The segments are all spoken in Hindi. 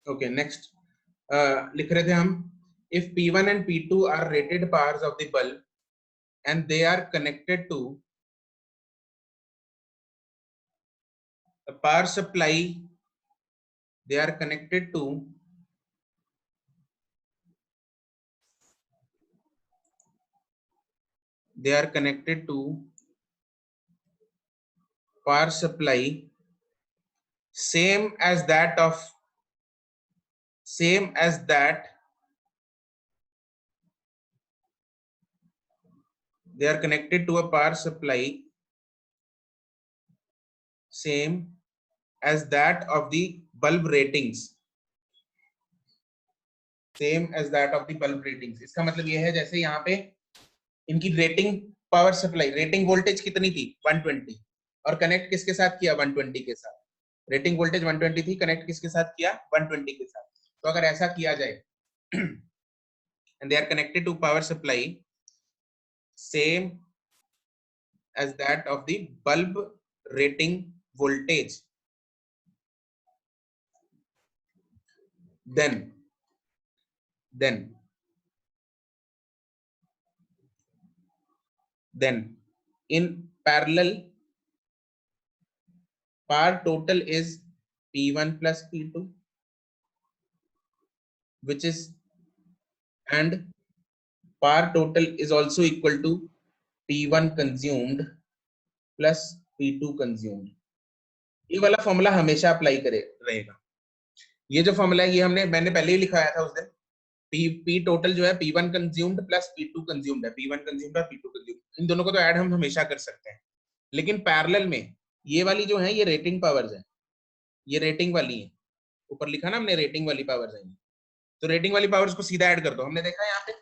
ओके नेक्स्ट लिख रहे थे हम, if P1 and P2 are rated powers of the bulb and they are connected to a power supply, they are connected to power supply same as that they are connected to a power supply same as that of the bulb ratings, same as that of the bulb ratings। इसका मतलब ये है जैसे यहाँ पे इनकी rating power supply, rating voltage कितनी थी 120 और कनेक्ट किसके साथ किया 120 के साथ, रेटिंग वोल्टेज 120 थी, कनेक्ट किसके साथ किया 120 के साथ। तो अगर ऐसा किया जाए and they are connected to power supply same as that of the bulb rating voltage, then in parallel power total is P1 plus P2 which is, and power total is also equal to P1 consumed plus P2 consumed। ये वाला फॉर्मूला हमेशा अप्लाई करे रहेगा। ये जो फॉर्मूला है ये मैंने पहले ही लिखाया था उस दिन। P टोटल जो है P1 consumed plus P2 consumed है, P1 कंज्यूम्ड और P2 कंज्यूम्ड, इन दोनों को तो ऐड हम हमेशा कर सकते हैं। लेकिन पैरेलल में ये वाली जो है ये रेटिंग पावर्स है, ये रेटिंग वाली है, ऊपर लिखा ना हमने रेटिंग वाली पावर्स है, तो रेटिंग वाली पावर्स को सीधा ऐड कर दो। हमने देखा यहाँ पे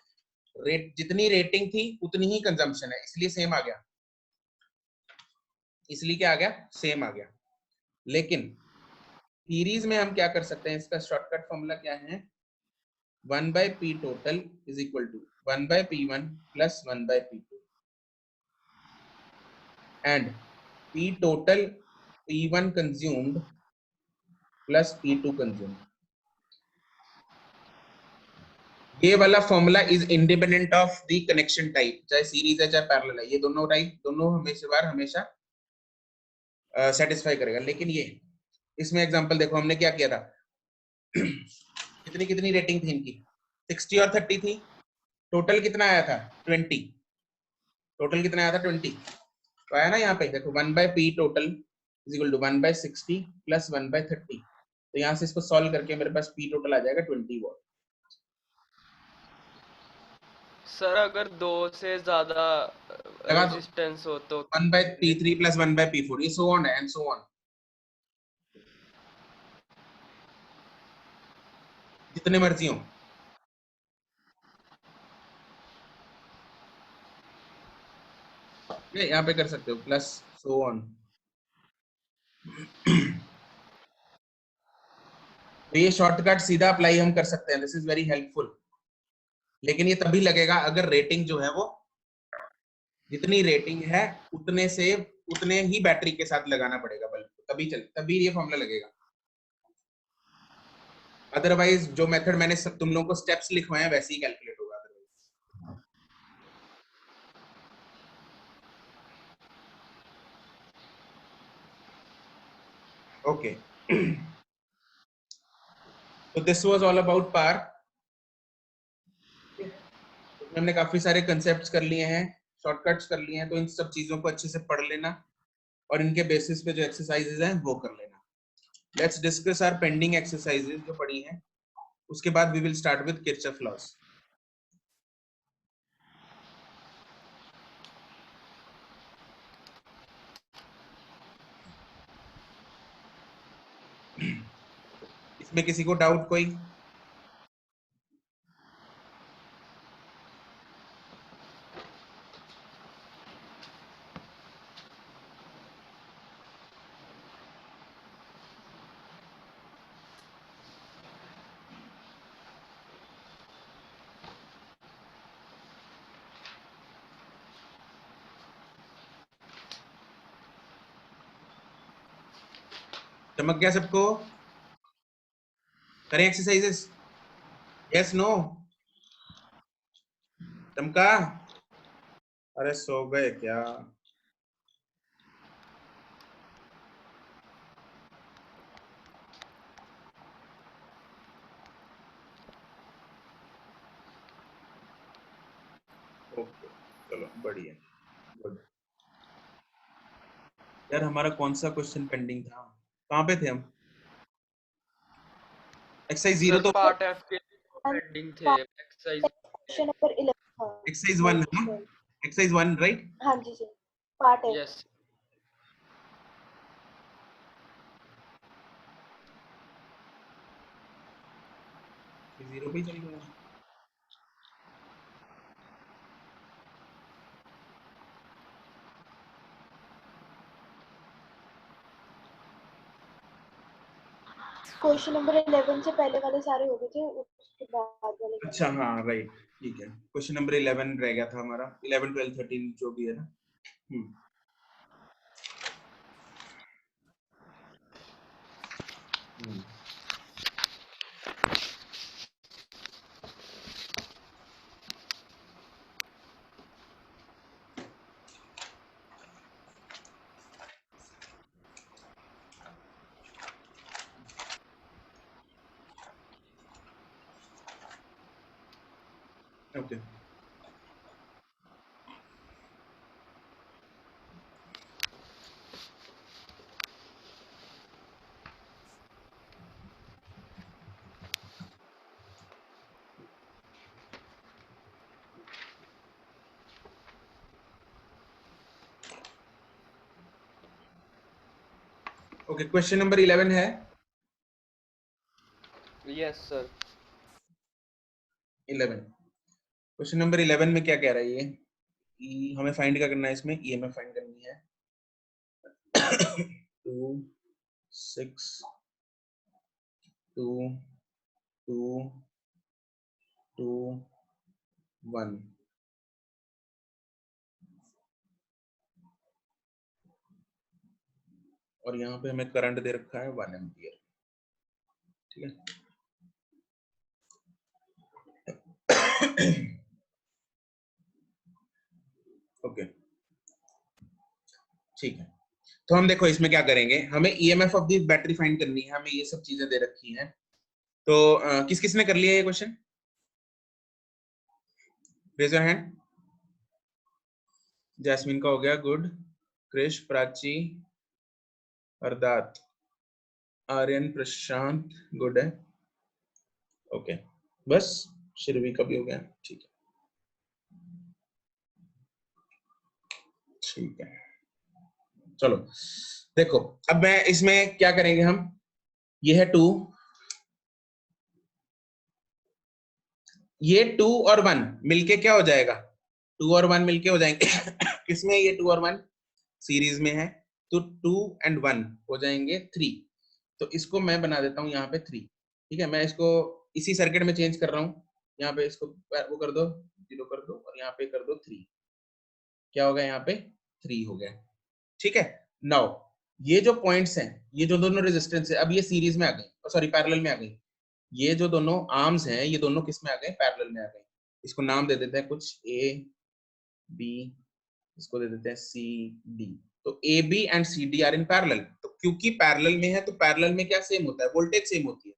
रेट जितनी रेटिंग थी उतनी ही कंजम्पशन है, इसलिए सेम आ गया, इसलिए क्या आ गया सेम आ गया। लेकिन सीरीज में हम क्या कर सकते हैं, इसका शॉर्टकट फॉर्मूला क्या है, 1 by P total is equal to 1 by P1 plus 1 by P2 and P total P1 consumed plus P2 consumed। ये वाला formula is independent of the connection type, चाहे सीरीज है चाहे पैरेलल है, ये दोनों टाइप दोनों हमेशा सेटिस्फाई करेगा। लेकिन ये इसमें एग्जांपल देखो हमने क्या किया था कितनी कितनी रेटिंग थी इनकी 60 और 30 थी, टोटल कितना आया था 20, टोटल कितना आया था 20, तो आया ना यहाँ पे देखो 1 by P total is equal to 1 by 60 plus 1 by 30, तो यहाँ से इसको सॉल्व करके मेरे पास P टोटल आ जाएगा 20 वॉट। सर अगर 2 से ज्यादा रेजिस्टेंस हो तो 1 by P3 plus 1 by P4, ये so on है and so on, जितने मर्जी हो। ये यहाँ पे कर सकते हो प्लस so on। तो ये शॉर्टकट सीधा अप्लाई हम कर सकते हैं, दिस इज वेरी हेल्पफुल। लेकिन ये तभी लगेगा अगर रेटिंग जो है वो जितनी रेटिंग है उतने ही बैटरी के साथ लगाना पड़ेगा बल्ब, तभी ये फॉर्मूला लगेगा। अदरवाइज जो मेथड मैंने तुम लोगों को स्टेप्स लिखवाए हैं वैसे ही कैलकुलेट होगा अदरवाइज। ओके तो this was all about power. हमने काफी सारे कंसेप्ट्स कर लिए हैं, शॉर्टकट्स कर लिए हैं, तो इन सब चीजों को अच्छे से पढ़ लेना और इनके बेसिस पे जो एक्सरसाइजेज हैं वो कर लेना। Let's discuss our pending exercises जो पड़ी हैं, उसके बाद we will start with Kirchhoff laws. इसमें किसी को डाउट कोई? चमक गया सबको? करें एक्सरसाइजेस? Yes no? चमका? अरे सो गए क्या? ओके चलो बढ़िया, गुड। यार हमारा कौन सा क्वेश्चन पेंडिंग था? कहाँ पे थे हम? एक्सरसाइज 0 सर तो पार्ट एफ के पेंडिंग थे एक्सरसाइज। क्वेश्चन नंबर 11 हाँ एक्सरसाइज 1 राइट है ना? सर। Exercise 1 right? हाँ जी सर, पार्ट है। यस 0 पे ही चल गया। क्वेश्चन नंबर 11 से पहले वाले सारे हो गए थे, उसके बाद वाले अच्छा हाँ राइट, ठीक है। क्वेश्चन नंबर 11 रह गया था हमारा, 11 12 13 जो भी है ना। ओके ओके, क्वेश्चन नंबर 11 है। यस सर 11, क्वेश्चन नंबर 11 में क्या कह रहा है ये? हमें फाइंड क्या करना है इसमें? ईएमएफ फाइंड करनी है। 2 6 2 2 2 1। और यहाँ पे हमें करंट दे रखा है 1 एम्पियर, ठीक है। ओके ठीक है, तो हम देखो इसमें क्या करेंगे, हमें EMF of the battery find करनी है, हमें ये सब चीजें दे रखी हैं। तो किस किस ने कर लिया ये question? Raise your hand. Jasmine का हो गया, गुड। क्रिश, प्राची, अरदात, आर्यन, प्रशांत, गुड है। ओके बस, शिरवी का भी हो गया, ठीक है ठीक है। चलो देखो, अब मैं इसमें क्या करेंगे हम, ये है 2, ये 2 और 1 मिलके क्या हो जाएगा? 2 और 1 मिलके हो जाएंगे किसमें? ये 2 और 1 सीरीज में है, तो 2 एंड 1 हो जाएंगे 3। तो इसको मैं बना देता हूँ यहाँ पे 3, ठीक है। मैं इसको इसी सर्किट में चेंज कर रहा हूँ, यहाँ पे इसको वो कर दो 0 कर दो, और यहाँ पे कर दो 3। क्या होगा? यहाँ पे 3 हो गया, ठीक है। नाउ ये जो पॉइंट्स हैं, ये जो दोनों रेजिस्टेंस है, अब ये सीरीज में आ गई, सॉरी पैरेलल में आ गई। ये जो दोनों आर्म्स हैं, ये दोनों किस में आ गए? पैरेलल में आ गए। इसको नाम दे देते हैं कुछ, ए बी, इसको दे देते हैं सी डी। तो A B and C D are in parallel. तो क्योंकि पैरेलल में है, तो पैरेलल में क्या सेम होता है? वोल्टेज सेम होती है।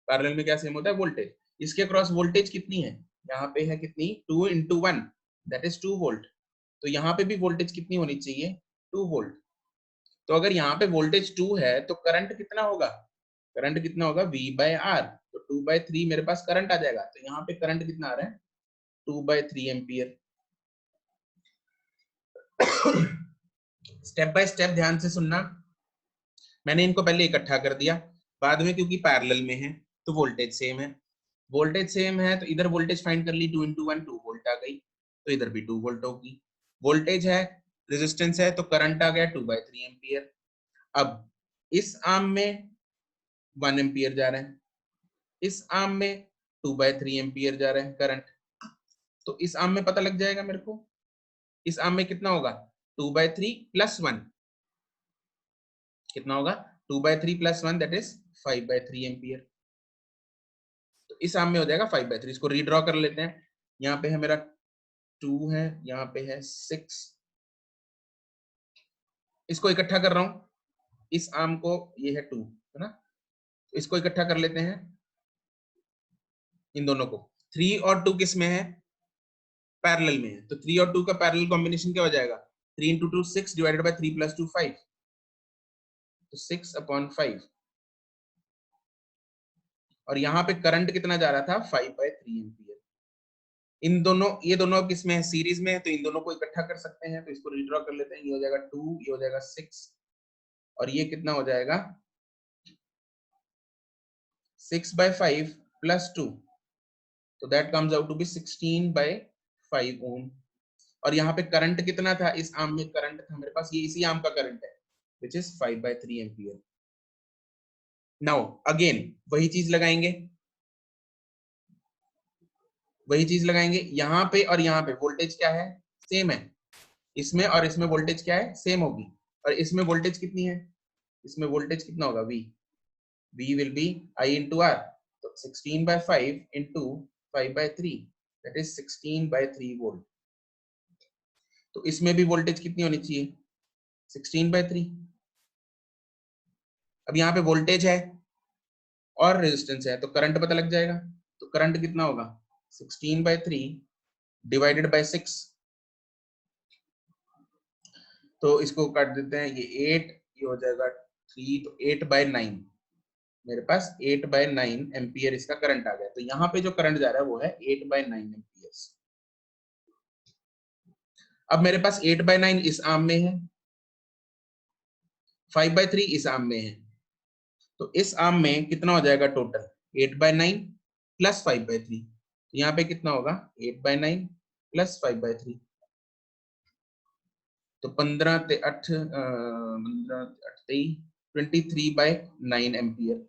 पैरेलल में क्या सेम होता है? वोल्टेज। इसके अक्रॉस वोल्टेज कितनी है? यहाँ पे है कितनी? 2 into 1, दैट इज 2 वोल्ट। तो यहाँ पे भी वोल्टेज कितनी होनी चाहिए? 2 वोल्ट। तो अगर यहाँ पे वोल्टेज 2 है, तो करंट कितना होगा? करंट कितना होगा? V by R। तो 2/3 मेरे पास करंट आ जाएगा। तो यहाँ पे करंट कितना आ रहा है? 2/3 एम्पियर। स्टेप बाय स्टेप ध्यान से सुनना। मैंने इनको पहले इकट्ठा कर दिया, बाद में क्योंकि पैरेलल में है तो वोल्टेज सेम है। वोल्टेज सेम है तो इधर वोल्टेज फाइंड कर ली, 2 into 1 2 वोल्ट आ गई, तो इधर भी 2 वोल्ट होगी। वोल्टेज है, रेजिस्टेंस है, तो करंट आ गया 2/3 एम्पियर। अब इस आर्म में 1 एम्पियर जा रहे हैं, इस आर्म में 2/3 एम्पियर जा रहे हैं करंट। तो इस आर्म में पता लग जाएगा मेरे को, इस आर्म में कितना होगा? 2/3 प्लस 1 कितना होगा? 2/3 प्लस 1 दैट इज 5/3 एम्पियर। इस आर्म में हो जाएगा 5/3। इसको रीड्रॉ कर लेते हैं। यहाँ पे है मेरा 2 है, यहाँ पे है 6। इसको इकट्ठा कर रहा हूं, इस आर्म को, ये है 2 है ना, इसको इकट्ठा कर लेते हैं इन दोनों को। 3 और 2 किस में है, पैरेलल में है, तो 3 और 2 का पैरेलल कॉम्बिनेशन क्या हो जाएगा, 3 into 2 6 डिवाइडेड बाय 3 + 2 5, तो 6/5। और यहाँ पे करंट कितना जा रहा था, 5/3 एम्पियर। इन दोनों, ये दोनों अब किस में है, सीरीज में है, तो इन दोनों को इकट्ठा कर सकते हैं, तो इसको रीड्रॉ कर लेते हैं। ये हो जाएगा 2, ये हो जाएगा 6, और ये कितना हो जाएगा 6/5 + 2, तो that comes out to be 16/5 ohm. और यहाँ पे करंट कितना था, इस आर्म में करंट था मेरे पास, ये इसी आर्म का करंट है, which is 5/3 ampere. Now again वही चीज लगाएंगे, यहाँ पे और यहाँ पे वोल्टेज क्या है, सेम है। इसमें और इसमें वोल्टेज क्या है, सेम होगी। और इसमें वोल्टेज कितनी है, इसमें वोल्टेज कितना होगा, V will be I into R, तो 16/5 into 5/3, that is 16/3 वोल्ट। तो इसमें भी वोल्टेज कितनी होनी चाहिए, 16/3। अब यहाँ पे वोल्टेज है और रेजिस्टेंस है, तो करंट पता लग जाएगा। तो करंट कितना होगा, 16/3 डिवाइडेड बाय 6, तो इसको काट देते हैं, ये 8, ये हो जाएगा 3, तो 8/9, मेरे पास 8/9 एम्पियर इसका करंट आ गया। तो यहाँ पे जो करंट जा रहा है वो है 8/9 एम्पियर्स। अब मेरे पास 8/9 इस आर्म में है, 5/3 इस आर्म में है, तो इस आर्म में कितना हो जाएगा टोटल, 8/9 + 5/3, तो यहाँ पे कितना होगा, 8/9 + 5/3, तो 15 × 8 23/9 एम्पियर।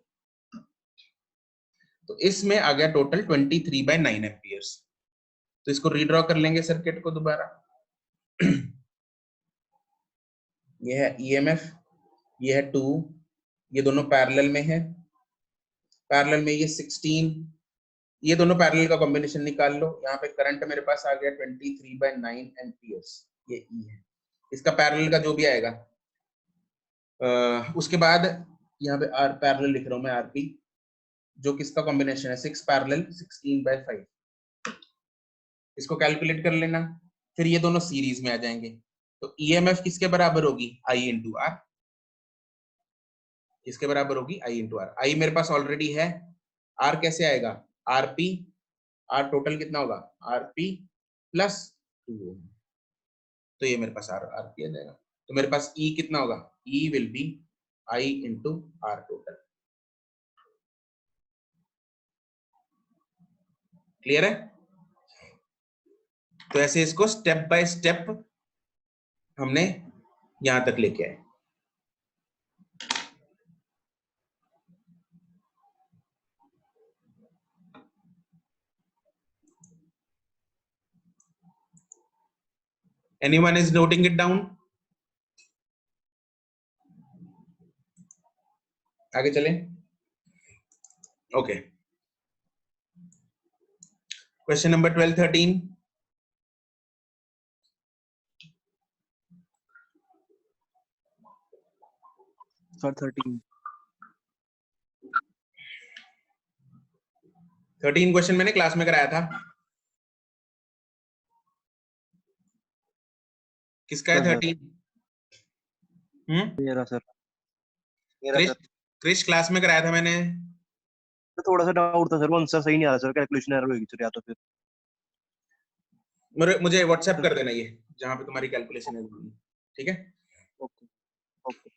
तो इसमें आ गया टोटल 23/9 एम्पियर्स। तो इसको रीड्रॉ कर लेंगे सर्किट को दोबारा। ये है EMF, ये है 2, ये दोनों पैरेलल में है, पैरेलल में ये 16, ये दोनों पैरेलल का कॉम्बिनेशन निकाल लो। यहाँ पे करंट मेरे पास आ गया 23/9 एम्पियर्स, ये E है, इसका पैरेलल का जो भी आएगा। उसके बाद यहाँ पे R पैरेलल लिख रहा हूँ मैं, RP, जो किसका कॉम्बिनेशन है, 6 पैरेलल 16/5, इसको कैलकुलेट कर लेना। फिर ये दोनों सीरीज में आ जाएंगे, तो EMF किसके बराबर होगी, I into R, किसके बराबर होगी, I into R। I मेरे पास ऑलरेडी है, R कैसे आएगा, RP, R टोटल कितना होगा, RP + 2, तो ये मेरे पास RP आ जाएगा। तो मेरे पास E कितना होगा, E will be I into R total. Clear है। तो ऐसे इसको स्टेप बाय स्टेप हमने यहां तक लेके आए। Anyone is noting it down? आगे चलें। Okay, question number 12, 13। Sir 13 question मैंने क्लास में कराया था। किसका है 13? मेरा सर क्रिश क्लास में कराया था मैंने। थोड़ा सा डाउट था सर, वो आंसर सही नहीं आ रहा सर, कैलकुलेशन एरर होगी सर, या तो फिर मुझे व्हाट्सएप कर देना ये जहां पे तुम्हारी कैलकुलेशन है, ठीक है। Okay okay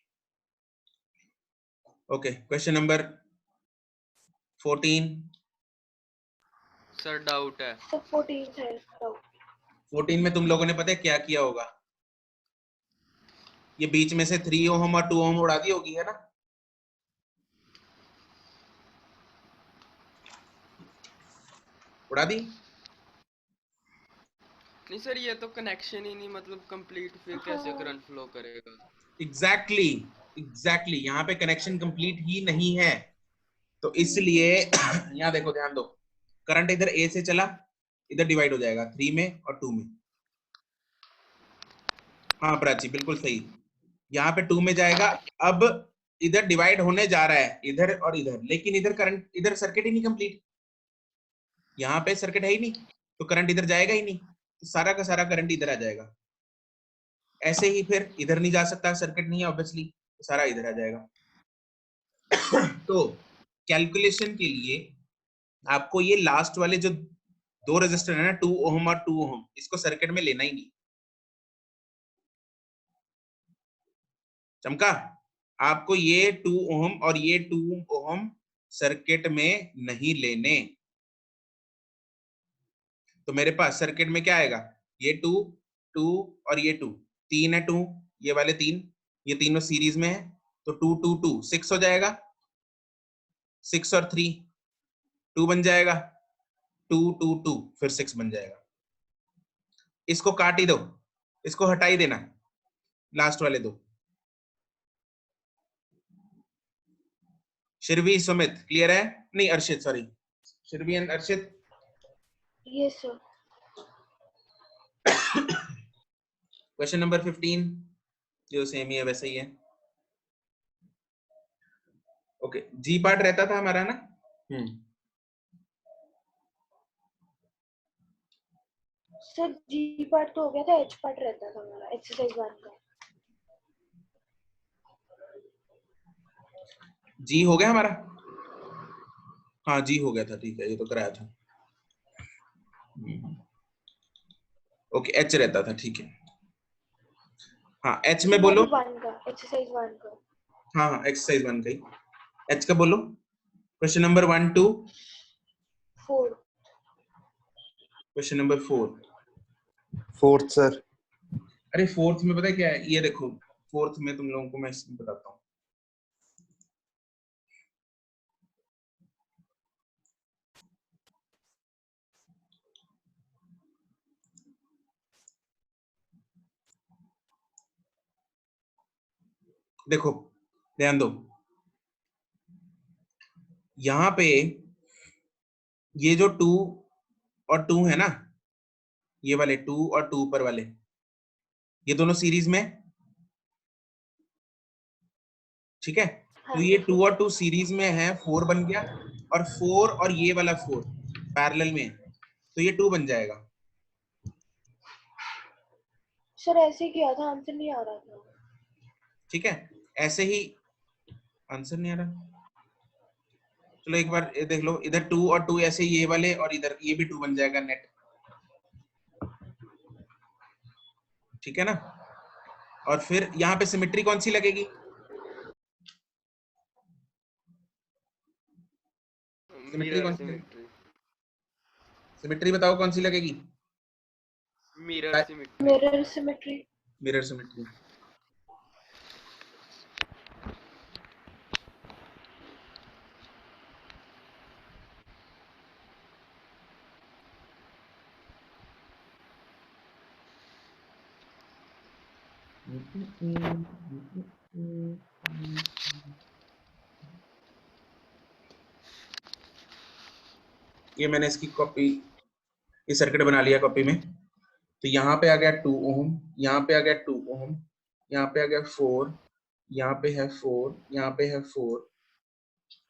okay, question number 14। Sir doubt है, तो 14 है डाउट। 14 में तुम लोगों ने पता है क्या किया होगा, ये बीच में से 3 ओम और 2 ओम उड़ा दी होगी, है ना। उड़ा दी। नहीं सर ये तो कनेक्शन ही नहीं मतलब कंप्लीट, फिर कैसे करंट फ्लो करेगा। एग्जैक्टली यहाँ पे कनेक्शन कंप्लीट ही नहीं है, तो इसलिए यहाँ देखो, ध्यान दो, करंट इधर ए से चला, इधर डिवाइड हो जाएगा 3 में और 2 में। हाँ प्राची बिल्कुल सही, यहाँ पे 2 में जाएगा। अब इधर डिवाइड होने जा रहा है इधर और इधर, लेकिन इधर करंट, इधर सर्किट ही नहीं कंप्लीट, यहाँ पे सर्किट है ही नहीं, तो करंट इधर जाएगा ही नहीं, तो सारा का सारा करंट इधर आ जाएगा। ऐसे ही फिर इधर नहीं जा सकता, सर्किट नहीं है ऑब्वियसली, तो सारा इधर आ जाएगा। तो कैलकुलेशन के लिए आपको ये लास्ट वाले जो 2 रेजिस्टर है ना, 2 ओम और 2 ओम, इसको सर्किट में लेना ही नहीं। चमका, आपको ये 2 ओम और ये 2 ओम सर्किट में नहीं लेने। तो मेरे पास सर्किट में क्या आएगा, ये 2 2 और ये 2, 3 है 2, ये वाले 3, ये तीनों सीरीज में है, तो 2 2 2 6 हो जाएगा, 6 और 3 2 बन जाएगा, 2 2 2 फिर 6 बन जाएगा। इसको काट ही दो, इसको हटा ही देना, लास्ट वाले 2। शिरवी सुमित क्लियर है? नहीं Arshit, sorry, Shirvi and Arshit. Yes sir. Question number 15 जो सेम ही है वैसे ही है। ओके, जी पार्ट रहता था हमारा ना। सर जी पार्ट तो हो गया था, एच पार्ट रहता था हमारा एक्सरसाइज 1 का। जी हो गया हमारा, हाँ जी हो गया था, ठीक है, ये तो कराया था। ओके, एच रहता था, ठीक है। हाँ एच में बोलो। 1 का, एक्सरसाइज 1 का। हाँ हाँ एक्सरसाइज 1 का ही एच का बोलो। Question number 1 2 4। Question number 4। Fourth sir. अरे फोर्थ में पता है क्या है, ये देखो, फोर्थ में तुम लोगों को मैं इसमें बताता हूँ। देखो ध्यान दो, यहाँ पे ये जो 2 और 2 है ना, ये वाले 2 और 2 ऊपर वाले, ये दोनों सीरीज में, ठीक है। तो ये 2 और 2 सीरीज में है, 4 बन गया, और 4 और ये वाला 4 पैरेलल में है, तो ये 2 बन जाएगा। सर ऐसे ही किया था, आंसर नहीं आ रहा था। ठीक है, ऐसे ही आंसर नहीं आ रहा, चलो एक बार ये देख लो, इधर 2 और 2 ऐसे ये वाले, और इधर ये भी 2 बन जाएगा नेट, ठीक है ना। और फिर यहाँ पे सिमेट्री कौन सी लगेगी? सिमेट्री कौन सी लगेगी? सिमेट्री बताओ कौन सी लगेगी? Mirror symmetry. Mirror symmetry. Mirror symmetry. ये मैंने इसकी कॉपी, ये सर्किट बना लिया कॉपी में। तो यहाँ पे आ गया 2 ओम, यहाँ पे आ गया 2 ओम, यहाँ पे आ गया 4, यहाँ पे है 4, यहाँ पे है 4।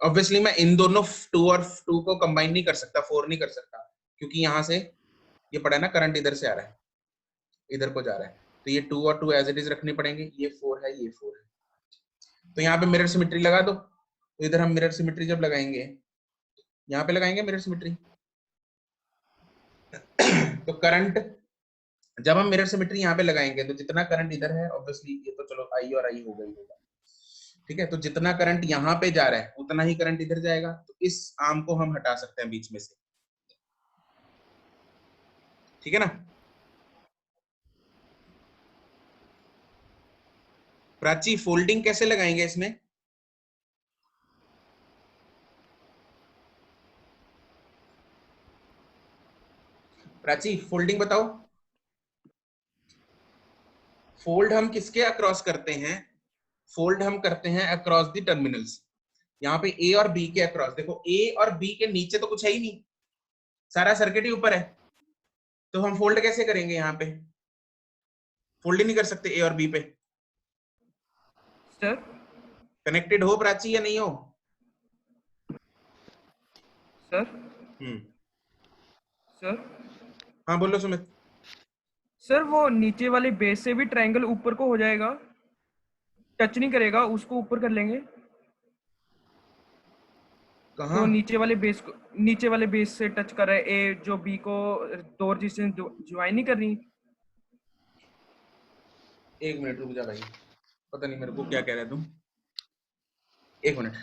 ऑब्वियसली मैं इन दोनों 2 और 2 को कंबाइन नहीं कर सकता, 4 नहीं कर सकता, क्योंकि यहाँ से ये पड़ा है ना, करंट इधर से आ रहा है, इधर को जा रहा है, तो ये 2 और 2 एज इट इज रखनी पड़ेंगे, ये 4 है, ये 4 है। तो यहाँ पे मिरर सिमेट्री लगा दो। तो इधर हम मिरर सिमेट्री जब लगाएंगे, यहाँ पे लगाएंगे मिरर सिमेट्री, तो करंट जब हम मिरर सिमेट्री यहाँ पे लगाएंगे, तो जितना करंट इधर है ऑब्वियसली, ये तो चलो आई और आई होगा ही होगा, ठीक है। तो जितना करंट यहाँ पे जा रहा है उतना ही करंट इधर जाएगा, तो इस आर्म को हम हटा सकते हैं बीच में से, ठीक है ना। प्राची फोल्डिंग कैसे लगाएंगे इसमें? प्राची फोल्डिंग बताओ। फोल्ड हम किसके अक्रॉस करते हैं? फोल्ड हम करते हैं अक्रॉस द टर्मिनल्स। यहाँ पे ए और बी के अक्रॉस, देखो ए और बी के नीचे तो कुछ है ही नहीं, सारा सर्किट ही ऊपर है, तो हम फोल्ड कैसे करेंगे? यहाँ पे फोल्ड ही नहीं कर सकते ए और बी पे। सर कनेक्टेड हो प्राची या नहीं हो? सर हम्म, सर हाँ बोलो सुमित। सर वो नीचे वाले बेस से भी ट्रायंगल ऊपर को हो जाएगा, टच नहीं करेगा, उसको ऊपर कर लेंगे। कहाँ? जो नीचे वाले बेस से टच कर रहा है, ए जो बी को दो रजिस्टेंस ज्वाइन नहीं कर रही। एक मिनट रुक जा भाई, पता नहीं मेरे को क्या कह रहे तुम। एक मिनट,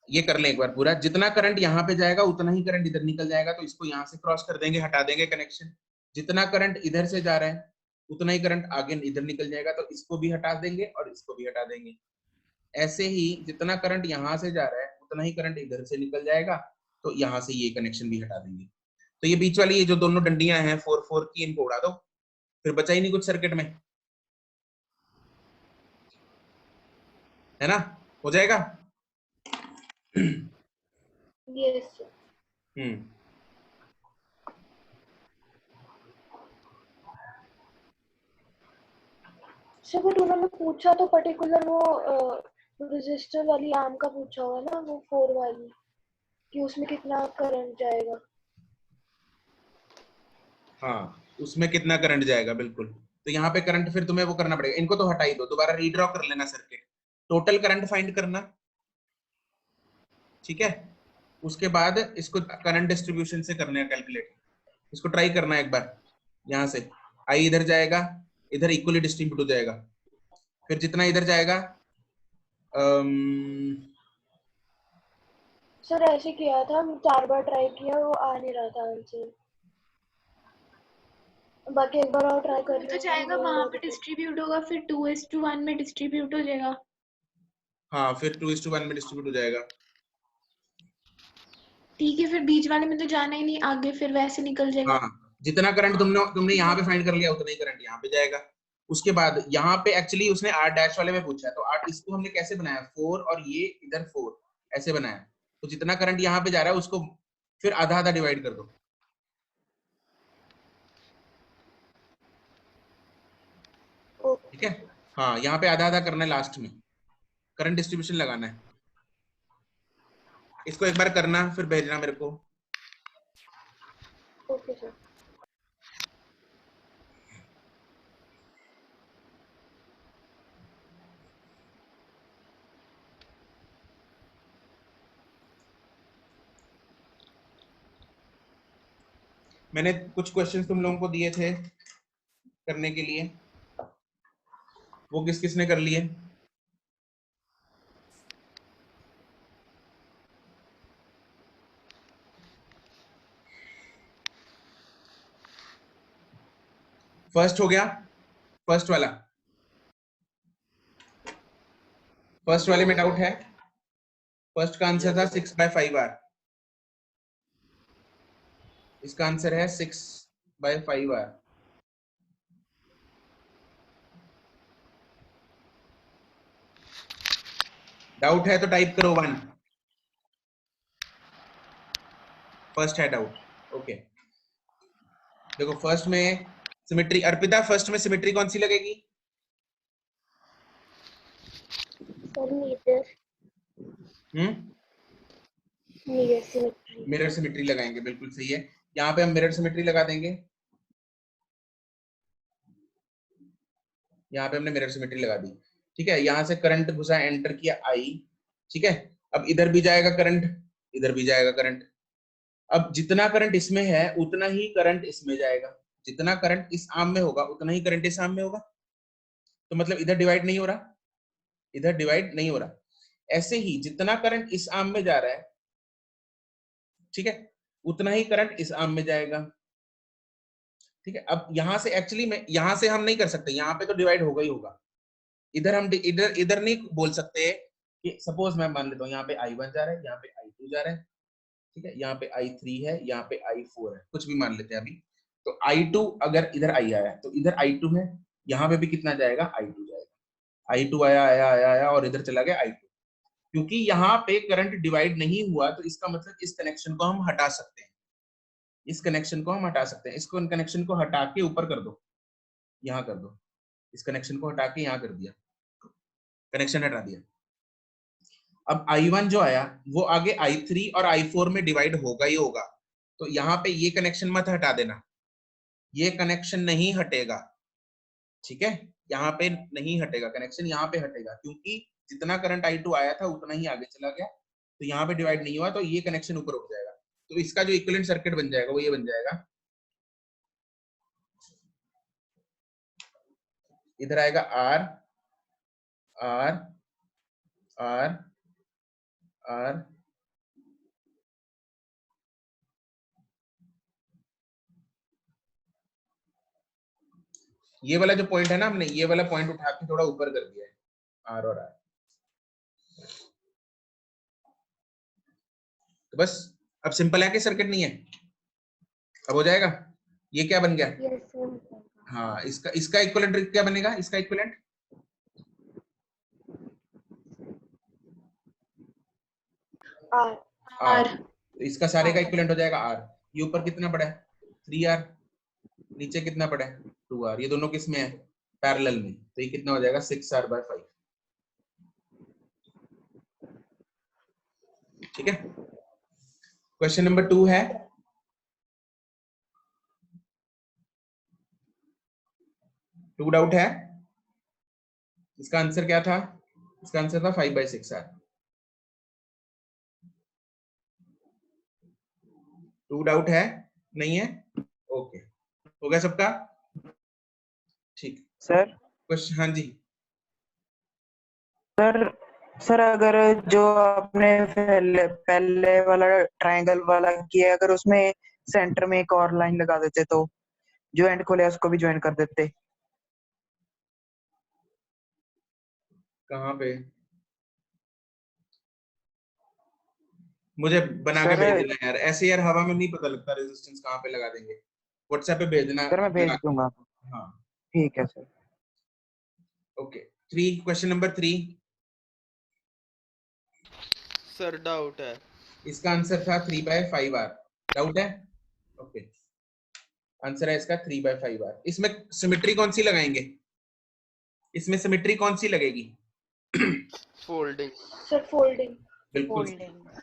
ये कर लें एक बार पूरा। जितना करंट यहाँ पे जाएगा उतना ही करंट इधर निकल जाएगा, तो इसको यहाँ से क्रॉस कर देंगे, हटा देंगे कनेक्शन। जितना करंट इधर से जा रहा है उतना ही करंट आगे इधर निकल जाएगा, तो इसको भी हटा देंगे और इसको भी हटा देंगे। ऐसे ही जितना करंट यहाँ से जा रहा है उतना ही करंट इधर से निकल जाएगा, तो यहाँ से ये कनेक्शन भी हटा देंगे। तो ये बीच वाली ये जो दोनों डंडियां हैं 4 4 की, इनको उड़ा दो, फिर बचा ही नहीं कुछ सर्किट में, है ना? हो जाएगा। यस हम्म, सर, बट उन्होंने पूछा तो पर्टिकुलर वो रजिस्टर वाली आर्म का पूछा हुआ ना, वो 4 वाली, कि उसमें कितना करंट जाएगा। हाँ उसमें कितना करंट जाएगा, बिल्कुल। तो यहाँ पे करंट फिर तुम्हें वो करना पड़ेगा, इनको तो हटा ही दो, दोबारा रीड्रॉ कर लेना सर्किट, टोटल करंट फाइंड करना, ठीक है? उसके बाद इसको करंट डिस्ट्रीब्यूशन से करना है कैलकुलेट। इसको ट्राई करना है एक बार। यहाँ से आई इधर जाएगा, इधर इक्वली डिस्ट्रीब्यूट हो जाएगा, फिर जितना इधर जाएगा सर ऐसे किया था, 4 बार ट्राई किया, वो आ नहीं रहा था आंसर। बाकी एक बार और ट्राई कर तो जाएगा वहां पे डिस्ट्रीब्यूट होगा, फिर 2:1 में डिस्ट्रीब्यूट हो जाएगा। हाँ फिर 2:1 में डिस्ट्रीब्यूट हो जाएगा। ठीक है, फिर बीच वाले में तो जाना ही नहीं, आगे फिर वैसे निकल जाएगा। हाँ जितना करंट तुमने यहाँ पे फाइंड कर लिया उतना ही करंट यहाँ पे जाएगा। उसके बाद यहाँ पे एक्चुअली उसने R डैश वाले में पूछा है, तो R इसको हमने कैसे बनाया, 4 और ये इधर 4 ऐसे बनाया। तो जितना करंट यहाँ पे जा रहा है उसको फिर आधा आधा डिवाइड कर दो, ठीक है? हाँ यहाँ पे आधा आधा करना है, लास्ट में करंट डिस्ट्रीब्यूशन लगाना है। इसको एक बार करना फिर भेजना मेरे को। Okay sir. मैंने कुछ क्वेश्चंस तुम लोगों को दिए थे करने के लिए, वो किस किस ने कर लिए? फर्स्ट हो गया, फर्स्ट वाले में डाउट है? फर्स्ट का आंसर था 6/5R, इसका आंसर है 6/5R। डाउट है तो टाइप करो 1। फर्स्ट है डाउट, ओके। देखो फर्स्ट में सिमेट्री, अर्पिता फर्स्ट में सिमेट्री कौन सी लगेगी? Sir meter symmetry. Mirror symmetry लगाएंगे, बिल्कुल सही है। यहाँ पे हम मिरर सिमेट्री लगा देंगे, यहाँ पे हमने मिरर सिमेट्री लगा दी, ठीक है? यहाँ से करंट घुसा, एंटर किया I, ठीक है? अब इधर भी जाएगा करंट, इधर भी जाएगा करंट। अब जितना करंट इसमें है उतना ही करंट इसमें जाएगा, जितना करंट इस आर्म में होगा उतना ही करंट इस आर्म में होगा। तो मतलब इधर डिवाइड नहीं हो रहा, इधर डिवाइड नहीं हो रहा। ऐसे ही जितना करंट इस आर्म में जा रहा है, ठीक है, उतना ही करंट इस आर्म में जाएगा, ठीक है? अब यहाँ से एक्चुअली में यहाँ से हम नहीं कर सकते, यहाँ पे तो डिवाइड होगा ही होगा। इधर हम इधर नहीं बोल सकते कि सपोज मैं मान लेता हूँ यहाँ पे I1 जा रहा है, यहाँ पे I2 जा रहा है, ठीक है? यहाँ पे I3 है, यहाँ पे I4 है, कुछ भी मान लेते हैं अभी। तो I2 अगर इधर I आया तो इधर I2 है, यहाँ पे भी कितना जाएगा, I2 जाएगा। I2 आया आया आया आया और इधर चला गया I2। क्योंकि यहाँ पे करंट डिवाइड नहीं हुआ तो इसका मतलब इस कनेक्शन को हम हटा सकते हैं, इस कनेक्शन को हम हटा सकते हैं, इसको कनेक्शन को हटा के ऊपर कर दो, यहाँ कर दो, इस कनेक्शन को हटा के यहाँ कर दिया, कनेक्शन हटा दिया। अब I1 जो आया वो आगे I3 और I4 में डिवाइड होगा ही होगा, तो यहाँ पे ये कनेक्शन मत हटा देना, ये कनेक्शन नहीं हटेगा, ठीक है, यहाँ पे नहीं हटेगा कनेक्शन, यहाँ पे हटेगा, क्योंकि जितना करंट I2 आया था उतना ही आगे चला गया, तो यहाँ पे डिवाइड नहीं हुआ, तो ये कनेक्शन ऊपर उठ जाएगा। तो इसका जो इक्विवेलेंट सर्किट बन जाएगा वो ये बन जाएगा, इधर आएगा R R R R ये वाला जो पॉइंट है ना, हमने ये वाला पॉइंट उठा के थोड़ा ऊपर कर दिया है, R और R। तो बस अब सिंपल है कि सर्किट नहीं है, अब हो जाएगा। ये क्या बन गया? Yes sir. हाँ, इसका इक्विवेलेंट क्या बनेगा? इसका इक्विवेलेंट आर। R, तो इसका सारे का इक्विवेलेंट हो जाएगा R। ये ऊपर कितना पड़ा है? 3R, नीचे कितना पड़ा है? 2R। ये दोनों किस में है? पैरेलल में, तो ये कितना हो जाएगा? 6R/5। ठीक है, क्वेश्चन नंबर 2 है, टू डाउट है। इसका आंसर क्या था? इसका आंसर था 5/6R। टू डाउट है? नहीं है? ओके, हो गया सबका? ठीक सर। क्वेश्चन, हाँ जी सर अगर जो आपने पहले वाला ट्रायंगल वाला किया, अगर उसमें सेंटर में एक और लाइन लगा देते तो जो एंड खोले उसको भी ज्वाइन कर देते। कहाँ पे? मुझे बना के भेज देना यार, ऐसे यार हवा में नहीं पता लगता रेजिस्टेंस कहाँ पे लगा देंगे। व्हाट्सएप पे भेज देना। सर मैं भेज दूंगा। हाँ ठीक है sir. Okay, 3, question number 3। Sir doubt है। इसका आंसर था 3/5R। डाउट है? ओके, आंसर है इसका 3/5R। इसमें सिमेट्री कौन सी लगाएंगे? इसमें सिमेट्री कौन सी लगेगी? फोल्डिंग। Sir folding. बिल्कुल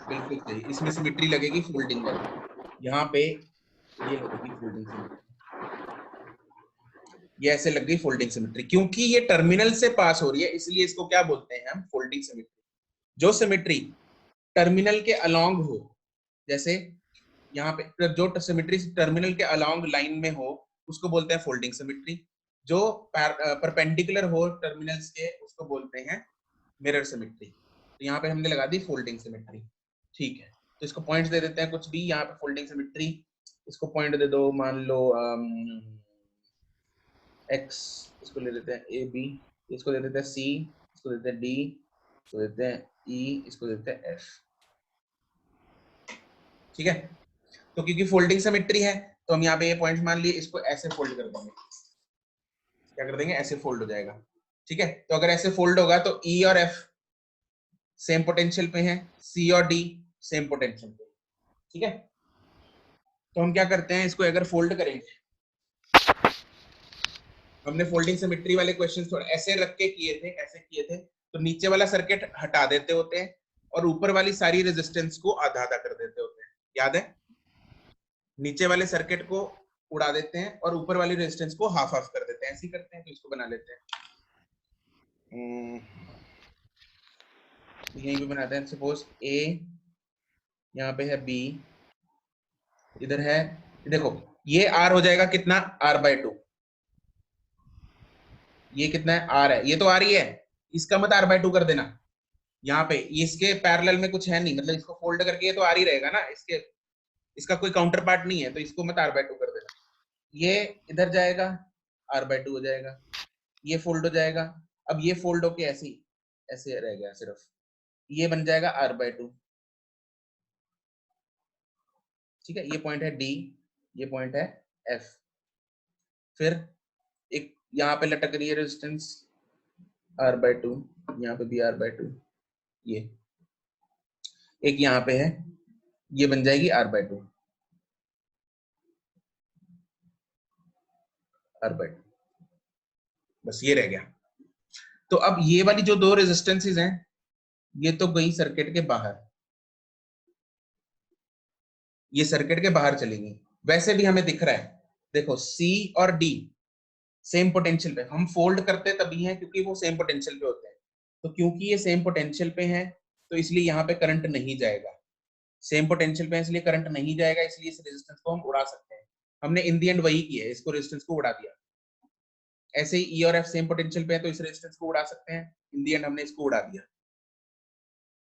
बिल्कुल सही, इसमें सिमेट्री लगेगी फोल्डिंग वाली। यहाँ पे ये लगेगी फोल्डिंग सिमेट्री, ये ऐसे लग गई फोल्डिंग सिमेट्री, क्योंकि ये टर्मिनल से पास हो रही है, इसलिए इसको क्या बोलते हैं हम? Folding symmetry. जो सिमेट्री टर्मिनल के अलोंग हो, जैसे यहाँ पे जो सिमेट्री टर्मिनल के अलोंग लाइन में हो उसको बोलते हैं फोल्डिंग सिमेट्री। जो परपेंडिकुलर हो टर्मिनल्स के उसको बोलते हैं मिरर सिमेट्री। तो यहाँ पे हमने लगा दी फोल्डिंग सिमेट्री। ठीक है, तो इसको पॉइंट्स दे देते हैं कुछ भी। यहाँ पे फोल्डिंग सिमेट्री, इसको पॉइंट दे दो, मान लो x, इसको ले लेते हैं AB, इसको दे देते हैं C, इसको देते हैं D, इसको देते हैं E, इसको देते हैं F। ठीक है, तो क्योंकि फोल्डिंग सिमेट्री है तो हम यहाँ पे ये पॉइंट मान लिए, इसको ऐसे फोल्ड कर देंगे। क्या कर देंगे? ऐसे फोल्ड हो जाएगा। ठीक है, तो अगर ऐसे फोल्ड होगा तो E और F सेम पोटेंशियल पे हैं, C और D सेम पोटेंशियल पे। ठीक है, तो हम क्या करते हैं, इसको अगर फोल्ड करेंगे, हमने फोल्डिंग सिमेट्री वाले क्वेश्चन थोड़ा ऐसे रख के किए थे, ऐसे किए थे, तो नीचे वाला सर्किट हटा देते होते हैं और ऊपर वाली सारी रेजिस्टेंस को आधा आधा कर देते होते हैं। याद है? नीचे वाले सर्किट को उड़ा देते हैं और ऊपर वाली रेजिस्टेंस को हाफ हाफ कर देते हैं, ऐसे ही करते हैं। तो इसको बना लेते हैं, यहीं पे बनाते हैं। सपोज A, यहाँ पे है B, इधर है, देखो ये R हो जाएगा कितना? R/2। ये कितना है? R है, ये तो R ही है, इसका मत R/2 कर देना। यहाँ पे इसके पैरेलल में कुछ है नहीं, मतलब इसको फोल्ड करके ये तो R ही रहेगा ना, इसका कोई काउंटर पार्ट नहीं है, तो इसको मत R/2 कर देना। ये इधर जाएगा, R/2 हो जाएगा, ये फोल्ड हो जाएगा। अब ये फोल्ड होके ऐसे ऐसे रह गया, सिर्फ ये बन जाएगा R/2। ठीक है, ये पॉइंट है D, ये पॉइंट है F। फिर एक यहाँ पे लटक रही है रेजिस्टेंस R/2, यहाँ पे भी R/2, ये एक यहाँ पे है, ये बन जाएगी R/2। R/2, बस ये रह गया। तो अब ये वाली जो दो रेजिस्टेंसेस हैं ये तो गई सर्किट के बाहर, ये सर्किट के बाहर चलेंगी। वैसे भी हमें दिख रहा है, देखो C और D सेम पोटेंशियल पे, हम फोल्ड करते तभी हैं क्योंकि वो सेम पोटेंशियल पे होते हैं। तो क्योंकि ये सेम पोटेंशियल पे हैं तो इसलिए यहाँ पे करंट नहीं जाएगा, सेम पोटेंशियल पे है इसलिए करंट नहीं जाएगा, इसलिए इस रेजिस्टेंस को हम उड़ा सकते हैं। हमने इन दी एंड वही किया है, इसको रेजिस्टेंस को उड़ा दिया। ऐसे ही E और F सेम पोटेंशियल पे है तो इस रेजिस्टेंस को उड़ा सकते हैं, इन दी एंड हमने इसको उड़ा दिया।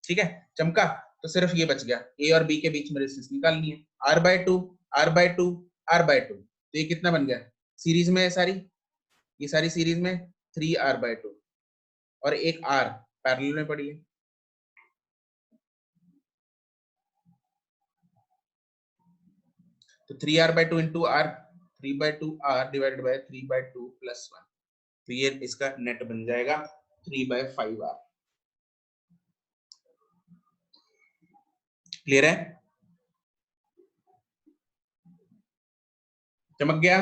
ठीक है, चमका। तो सिर्फ ये बच गया, A और B के बीच में रेजिस्टेंस निकालनी है, R/2 R/2 R/2। तो ये कितना बन गया, सीरीज में है सारी, ये सारी सीरीज में 3R/2 और एक R पैरेलल में पड़ी है। तो 3R/2 into R, 3/2R divided by 3/2 plus 1, तो ये इसका नेट बन जाएगा 3/5R। क्लियर है, चमक गया।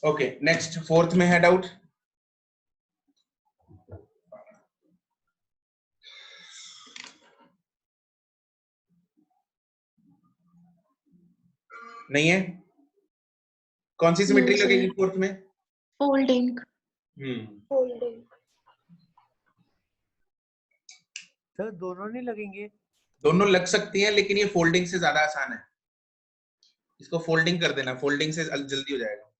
ओके, नेक्स्ट फोर्थ में है डाउट। नहीं है, कौन सी सिमेट्री No, sir. लगेगी फोर्थ में? Folding. फोल्डिंग। सर दोनों नहीं लगेंगे? दोनों लग सकती हैं लेकिन ये फोल्डिंग से ज्यादा आसान है, इसको फोल्डिंग कर देना, फोल्डिंग से जल्दी हो जाएगा,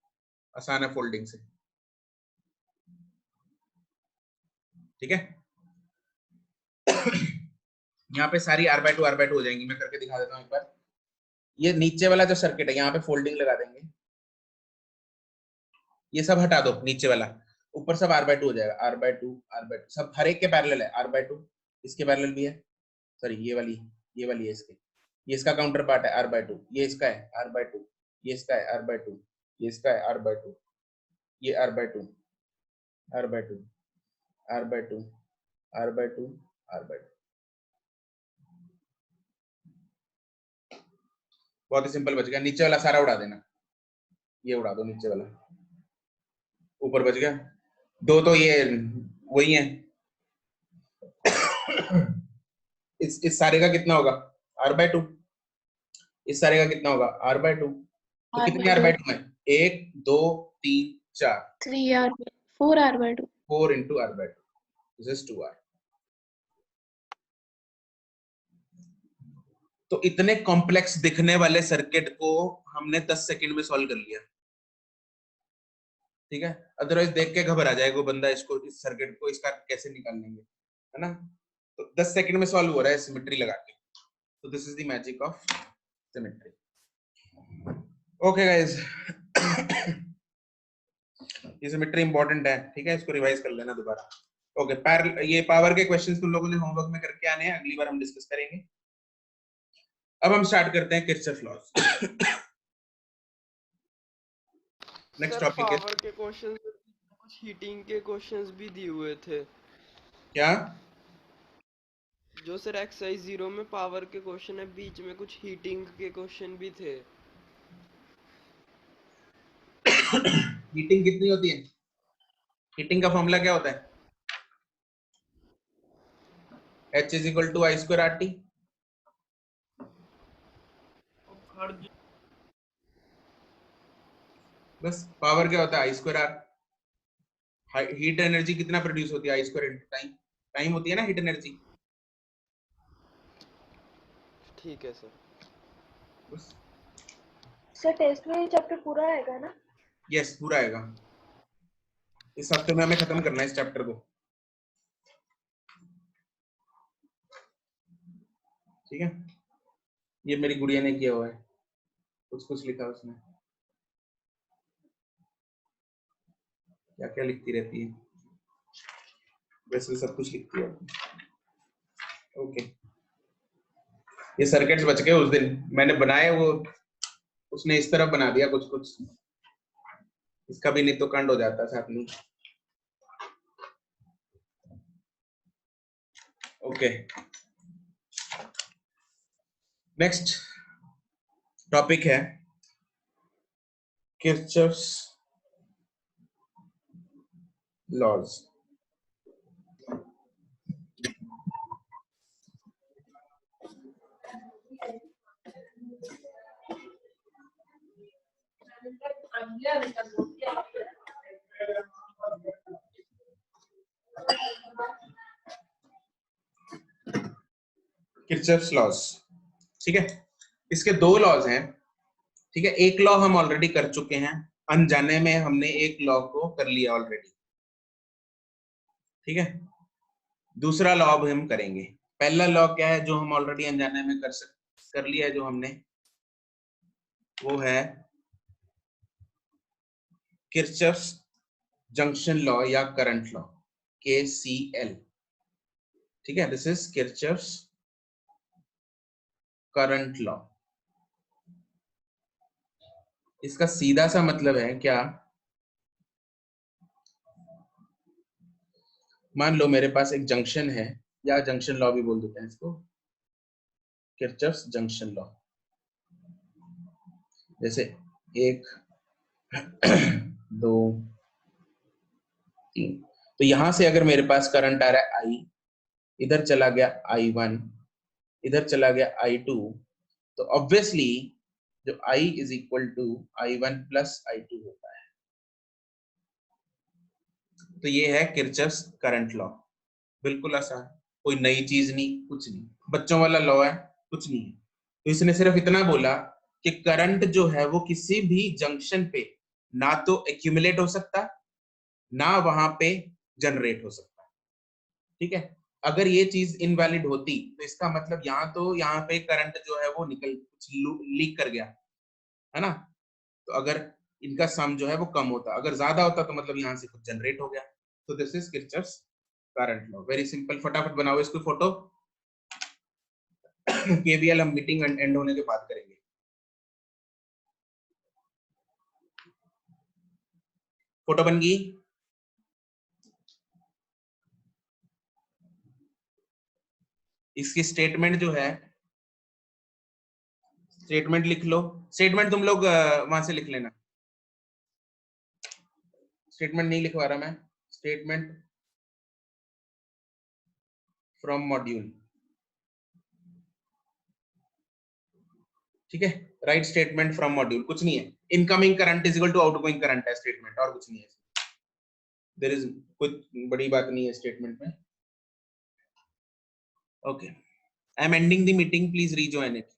आसान है फोल्डिंग से। ठीक है, यहाँ पे सारी R/2 R/2 हो जाएंगी, मैं करके दिखा देता हूँ एक बार। ये नीचे वाला जो सर्किट है यहाँ पे फोल्डिंग लगा देंगे, ये सब हटा दो नीचे वाला, ऊपर सब R/2 हो जाएगा, R/2 R/2 सब हर एक के पैरेलल है, R/2 इसके पैरेलल भी है, सॉरी ये वाली है इसके, ये इसका काउंटर पार्ट है R/2, ये इसका है R/2, ये इसका है R/2, ये इसका है R/2, ये R/2 R/2 R/2 R/2 R/2। बहुत ही सिंपल बच गया, नीचे वाला सारा उड़ा देना, ये उड़ा दो नीचे वाला, ऊपर बच गया दो, तो ये वही है। इस सारे का कितना होगा R/2, इस सारे का कितना होगा R/2, तो कितने R/2 है, 1 2 3 4, 3R, 4R/2. 4 into R/2, this is 2R। तो इतने कॉम्प्लेक्स दिखने वाले सर्किट को हमने 10 सेकंड में सॉल्व कर लिया। ठीक है, अदरवाइज देख के घबरा जाएगा वो बंदा, इसको इस सर्किट को इसका कैसे निकाल लेंगे, है ना। तो 10 सेकंड में सॉल्व हो रहा है सिमेट्री लगा के। तो this is the magic of symmetry. Okay guys, ये सिमेट्री इंपॉर्टेंट है, ठीक है, इसको रिवाइज कर लेना दोबारा। ओके, ये पावर के क्वेश्चंस तुम लोगों ने होमवर्क में करके आने हैं, अगली बार हम डिस्कस करेंगे। अब हम स्टार्ट करते हैं किरचॉफ लॉज। नेक्स्ट टॉपिक है पावर के क्वेश्चंस, कुछ हीटिंग के क्वेश्चंस भी दिए हुए थे क्या? जो सर एक्सरसाइज 0 में पावर के क्वेश्चन है, बीच में कुछ हीटिंग के क्वेश्चन भी थे। हीटिंग कितनी होती है? हीटिंग का फॉर्मूला क्या होता है? H is equal to I square RT। बस पावर क्या होता है I square R। Heat energy कितना प्रोड्यूस होती है I square into time, time होती है ना हीट एनर्जी। ठीक है सर। बस सर टेस्ट में ये चैप्टर पूरा आएगा ना? यस, पूरा आएगा, इस हफ्ते में हमें खत्म करना है इस चैप्टर को। ठीक है, ये मेरी गुड़िया ने किया हुआ है, कुछ कुछ लिखा उसने, क्या क्या लिखती रहती है, वैसे सब कुछ लिखती है। ओके, ये सर्किट्स बच गए, उस दिन मैंने बनाए, वो उसने इस तरफ बना दिया कुछ कुछ, इसका भी नहीं तो कांड हो जाता साथ में। ओके, नेक्स्ट टॉपिक है किरचॉफ्स लॉज। किरचॉफ्स लॉज, ठीक है। इसके दो लॉज हैं, ठीक है। एक लॉ हम ऑलरेडी कर चुके हैं, अनजाने में हमने एक लॉ को कर लिया ऑलरेडी, ठीक है। दूसरा लॉ अब हम करेंगे। पहला लॉ क्या है जो हम ऑलरेडी अनजाने में कर लिया है जो हमने, वो है किरचॉफ्स जंक्शन लॉ या करंट लॉ, KCL, ठीक है। This is Kirchhoff's current law. इसका सीधा सा मतलब है क्या, मान लो मेरे पास एक जंक्शन है, या जंक्शन लॉ भी बोल देते हैं इसको, किरचॉफ्स जंक्शन लॉ। जैसे 1 2 3, तो यहां से अगर मेरे पास करंट आ रहा है I, इधर चला गया I1, इधर चला गया I2, तो ऑब्वियसली जो I is equal to I1 plus I2 होता है। तो ये है किरचॉफ्स करंट लॉ, बिल्कुल आसान, कोई नई चीज नहीं, कुछ नहीं, बच्चों वाला लॉ है, कुछ नहीं है। तो इसने सिर्फ इतना बोला कि करंट जो है वो किसी भी जंक्शन पे ना तो एक्यूमुलेट हो सकता, ना वहां पे जनरेट हो सकता, ठीक है। अगर ये चीज इनवैलिड होती तो इसका मतलब यहाँ पे करंट जो है वो निकल कुछ लीक कर गया, है ना। तो अगर इनका सम जो है वो कम होता, अगर ज्यादा होता तो मतलब यहाँ से कुछ जनरेट हो गया। तो this is Kirchhoff's current law, very simple. फटाफट बनाओ इसको फोटो। केवीएल हम मीटिंग एंड होने के बाद करेंगे। फोटो बन गई? इसकी स्टेटमेंट जो है, स्टेटमेंट लिख लो। स्टेटमेंट तुम लोग वहां से लिख लेना, स्टेटमेंट नहीं लिखवा रहा मैं, स्टेटमेंट फ्रॉम मॉड्यूल, ठीक है। राइट स्टेटमेंट फ्रॉम मॉड्यूल, कुछ नहीं है, incoming current is equal to outgoing current है स्टेटमेंट, और कुछ नहीं है। देयर इज कुछ बड़ी बात नहीं है स्टेटमेंट में। Okay, I am ending the meeting, please rejoin it.